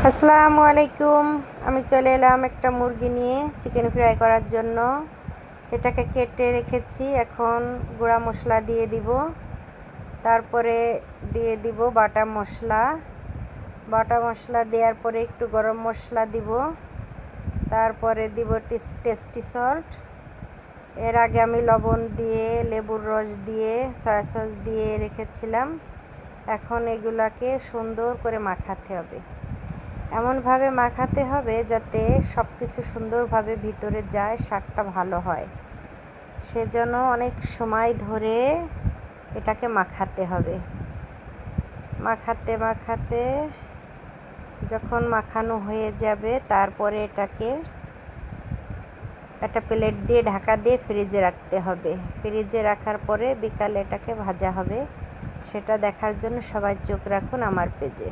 আসসালামু আলাইকুম। আমি চলে এলাম একটা মুরগি নিয়ে চিকেন ফ্রাই করার জন্য। এটাকে কেটে রেখেছি, এখন গুঁড়া মশলা দিয়ে দিব। তারপরে দিয়ে দিব বাটা মশলা দেওয়ার পরে একটু গরম মশলা দিব। তারপরে দিব টেস্টি সল্ট। এর আগে আমি লবণ দিয়ে, লেবুর রস দিয়ে, সয়া সস দিয়ে রেখেছিলাম। এখন এগুলাকে সুন্দর করে মাখাতে হবে। এমনভাবে মাখাতে হবে যাতে সব কিছু সুন্দরভাবে ভিতরে যায়, স্বাদটা ভালো হয়। সেজন্য অনেক সময় ধরে এটাকে মাখাতে হবে। মাখাতে যখন মাখানো হয়ে যাবে, তারপরে এটাকে একটা প্লেট দিয়ে ঢাকা দিয়ে ফ্রিজে রাখতে হবে। ফ্রিজে রাখার পরে বিকালে এটাকে ভাজা হবে। সেটা দেখার জন্য সবাই চোখ রাখুন আমার পেজে।